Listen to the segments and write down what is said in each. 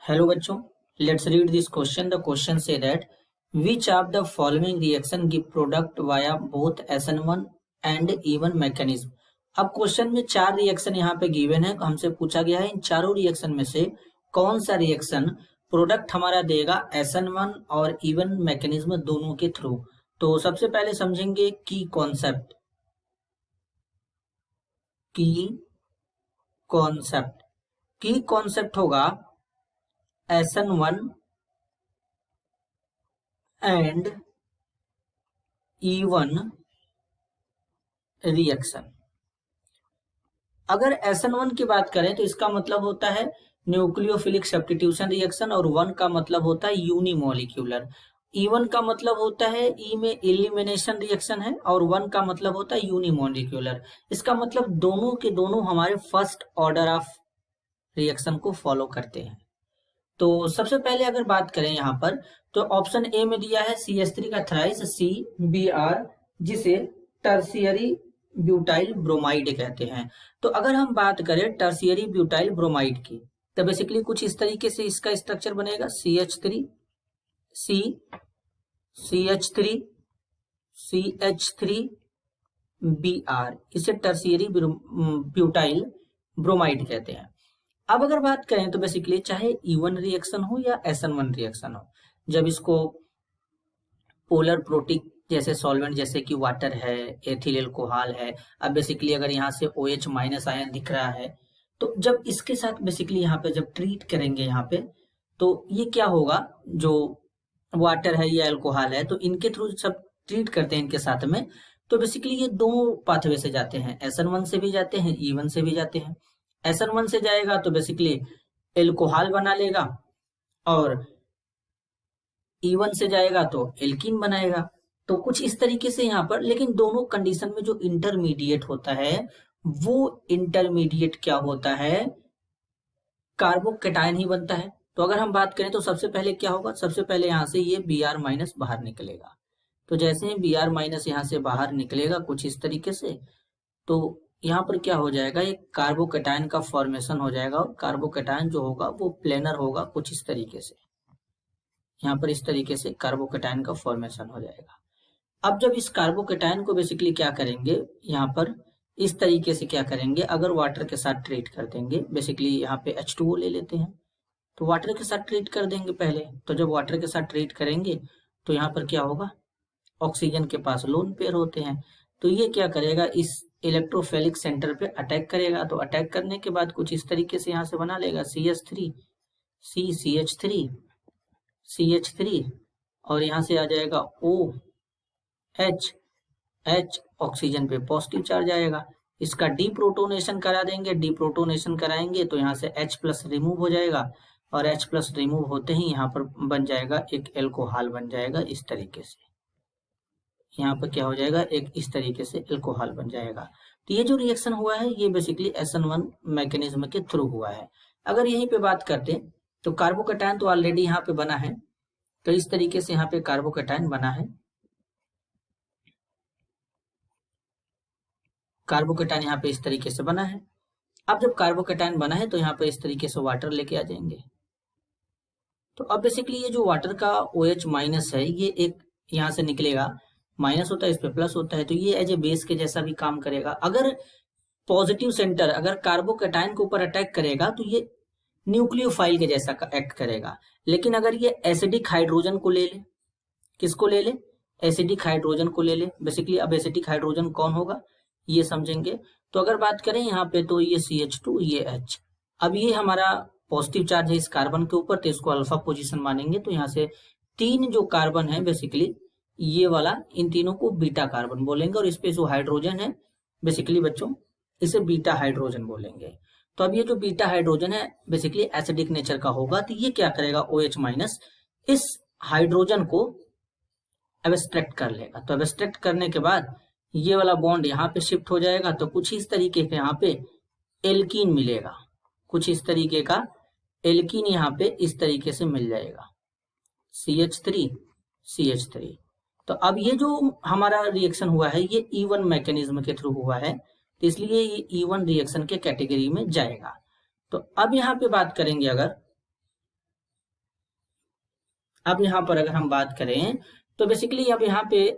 Hello बच्चों, let's read this question. The question say that which of the following reaction give product via both SN1 and E1 mechanism. अब question में चार reaction यहाँ पे given है, हमसे पूछा गया है इन चारों रिएक्शन में से कौन सा रिएक्शन प्रोडक्ट हमारा देगा SN1 और E1 मैकेनिज्म दोनों के थ्रू। तो सबसे पहले समझेंगे की कॉन्सेप्ट। की कॉन्सेप्ट होगा SN1 एंड E1 रिएक्शन। अगर SN1 की बात करें तो इसका मतलब होता है न्यूक्लियोफिलिक सब्स्टिट्यूशन रिएक्शन और 1 का मतलब होता है यूनिमोलिक्यूलर। E1 का मतलब होता है ई में एलिमिनेशन रिएक्शन है और 1 का मतलब होता है यूनिमोलिक्यूलर। इसका मतलब दोनों के दोनों हमारे फर्स्ट ऑर्डर ऑफ रिएक्शन को फॉलो करते हैं। तो सबसे पहले अगर बात करें यहाँ पर तो ऑप्शन ए में दिया है CH3 का थ्राइस CBr, जिसे टर्शियरी ब्यूटाइल ब्रोमाइड कहते हैं। तो अगर हम बात करें टर्शियरी ब्यूटाइल ब्रोमाइड की तो बेसिकली कुछ इस तरीके से इसका स्ट्रक्चर बनेगा CH3 CH3 Br, इसे टर्शियरी ब्यूटाइल ब्रोमाइड कहते हैं। अब अगर बात करें तो बेसिकली चाहे E1 रिएक्शन हो या SN1 रिएक्शन हो, जब इसको पोलर प्रोटिक जैसे सॉल्वेंट जैसे कि वाटर है, एथिल एल्कोहल है, अब बेसिकली अगर यहाँ से OH माइनस आयन दिख रहा है तो जब इसके साथ बेसिकली यहाँ पे जब ट्रीट करेंगे यहाँ पे तो ये क्या होगा, जो वाटर है या एल्कोहल है तो इनके थ्रू सब ट्रीट करते हैं इनके साथ में, तो बेसिकली ये दोनों पाथवे से जाते हैं, SN1 से भी जाते हैं, E1 से भी जाते हैं। SN1 से जाएगा तो बेसिकली एल्कोहल बना लेगा और E1 से जाएगा तो एल्कीन बनाएगा। तो कुछ इस तरीके से यहाँ पर, लेकिन दोनों कंडीशन में जो इंटरमीडिएट होता है वो इंटरमीडिएट क्या होता है, कार्बोकैटायन ही बनता है। तो अगर हम बात करें तो सबसे पहले क्या होगा, सबसे पहले यहाँ से ये Br माइनस बाहर निकलेगा। तो जैसे ही Br माइनस यहाँ से बाहर निकलेगा कुछ इस तरीके से, तो यहाँ पर क्या हो जाएगा, एक कार्बोकैटायन का फॉर्मेशन हो जाएगा और कार्बोकैटायन जो होगा वो प्लेनर होगा कुछ इस तरीके से। यहाँ पर इस तरीके से कार्बोकैटायन का फॉर्मेशन हो जाएगा। अब जब इस कार्बोकैटायन को बेसिकली क्या करेंगे, यहाँ पर इस तरीके से क्या करेंगे, अगर वाटर के साथ ट्रीट कर देंगे, बेसिकली यहाँ पे H2O ले लेते हैं तो वाटर के साथ ट्रीट कर देंगे पहले। तो जब वाटर के साथ ट्रीट करेंगे तो यहाँ पर क्या होगा, ऑक्सीजन के पास लोन पेयर होते हैं, तो ये क्या करेगा, इस इलेक्ट्रोफिलिक सेंटर पे अटैक करेगा। तो अटैक करने के बाद कुछ इस तरीके से यहाँ से बना लेगा CH3 और यहाँ से आ जाएगा OH, ऑक्सीजन पे पॉजिटिव चार्ज आएगा। इसका डीप्रोटोनेशन करा देंगे, डीप्रोटोनेशन कराएंगे तो यहाँ से H+ रिमूव हो जाएगा और H+ रिमूव होते ही यहाँ पर बन जाएगा एक एल्कोहल बन जाएगा इस तरीके से। यहाँ पर क्या हो जाएगा, एक इस तरीके से एल्कोहल बन जाएगा। तो ये जो रिएक्शन हुआ है ये बेसिकली SN1 मैकेनिज्म के थ्रू हुआ है। अगर यहीं पे बात करते हैं तो कार्बोकैटायन तो ऑलरेडी यहाँ पे बना है, तो इस तरीके से यहाँ पे कार्बोकैटायन बना है, कार्बोकैटायन यहाँ पे इस तरीके से बना है। अब जब कार्बोकैटायन बना है तो यहाँ पे इस तरीके से वाटर लेके आ जाएंगे। तो अब बेसिकली ये जो वाटर का OH माइनस है ये एक यहाँ से निकलेगा, माइनस होता है, इस पे प्लस होता है, तो ये एज ए बेस के जैसा भी काम करेगा। अगर पॉजिटिव सेंटर अगर कार्बोकैटायन के ऊपर अटैक करेगा तो ये न्यूक्लियोफाइल के जैसा एक्ट करेगा। लेकिन अगर ये एसिडिक हाइड्रोजन को ले ले, किसको ले ले, एसिडिक हाइड्रोजन को ले ले, बेसिकली अब एसिडिक हाइड्रोजन कौन होगा ये समझेंगे। तो अगर बात करें यहाँ पे तो ये CH2 ये H, अब ये हमारा पॉजिटिव चार्ज है इस कार्बन के ऊपर तो इसको अल्फा पोजीशन मानेंगे। तो यहाँ से 3 जो कार्बन है बेसिकली ये वाला, इन तीनों को बीटा कार्बन बोलेंगे और इस पे जो हाइड्रोजन है बेसिकली बच्चों इसे बीटा हाइड्रोजन बोलेंगे। तो अब ये जो बीटा हाइड्रोजन है बेसिकली एसिडिक नेचर का होगा, तो ये क्या करेगा, OH माइनस इस हाइड्रोजन को एब्स्ट्रैक्ट कर लेगा। तो एब्स्ट्रैक्ट करने के बाद ये वाला बॉन्ड यहाँ पे शिफ्ट हो जाएगा, तो कुछ इस तरीके के यहाँ पे एल्कीन मिलेगा, कुछ इस तरीके का एल्कीन यहाँ पे इस तरीके से मिल जाएगा CH3। तो अब ये जो हमारा रिएक्शन हुआ है ये E1 मैकेनिज्म के थ्रू हुआ है, तो इसलिए ये E1 रिएक्शन के कैटेगरी में जाएगा। तो अब यहाँ पे बात करेंगे अगर अब यहाँ पर अगर हम बात करें तो बेसिकली अब यहाँ पे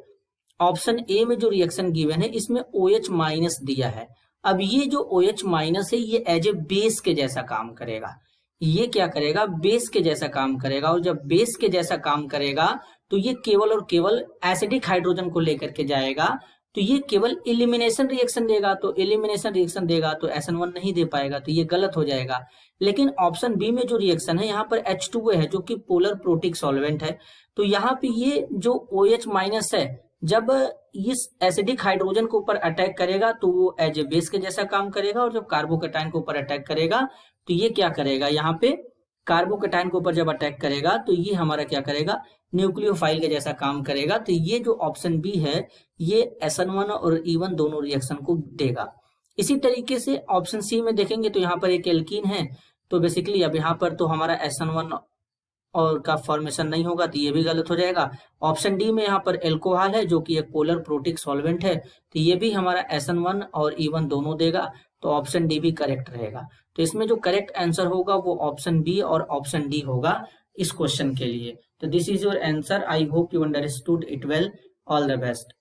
ऑप्शन ए में जो रिएक्शन गिवन है इसमें OH माइनस दिया है। अब ये जो OH माइनस है ये एज ए बेस के जैसा काम करेगा। ये क्या करेगा? बेस के जैसा काम करेगा। और जब बेस के जैसा काम करेगा तो ये केवल और केवल एसिडिक हाइड्रोजन को लेकर के जाएगा, तो ये केवल एलिमिनेशन रिएक्शन देगा। तो एलिमिनेशन रिएक्शन देगा तो SN1 नहीं दे पाएगा, तो ये गलत हो जाएगा। लेकिन ऑप्शन बी में जो रिएक्शन है यहाँ पर H2O है जो कि पोलर प्रोटिक सॉल्वेंट है। तो यहाँ पे ये जो OH माइनस है जब इस एसिडिक हाइड्रोजन के ऊपर अटैक करेगा तो वो एज ए बेस के जैसा काम करेगा, और जब कार्बोकेटाइन के ऊपर अटैक करेगा तो ये क्या करेगा? यहाँ पे कार्बोकेटाइन के ऊपर जब अटैक करेगा तो ये हमारा क्या करेगा? न्यूक्लियोफाइल के जैसा काम करेगा। तो ये जो ऑप्शन बी है ये SN1 और E1 दोनों रिएक्शन को देगा। इसी तरीके से ऑप्शन सी में देखेंगे तो यहाँ पर एक एल्कीन है, तो बेसिकली अब यहाँ पर तो हमारा SN1 और का फॉर्मेशन नहीं होगा, तो ये भी गलत हो जाएगा। ऑप्शन डी में यहाँ पर एल्कोहल है जो कि एक पोलर प्रोटिक सॉल्वेंट है, तो ये भी हमारा SN1 और E1 दोनों देगा, तो ऑप्शन डी भी करेक्ट रहेगा। तो इसमें जो करेक्ट आंसर होगा वो ऑप्शन बी और ऑप्शन डी होगा इस क्वेश्चन के लिए। तो this is your answer. I hope you understood it well. All the best.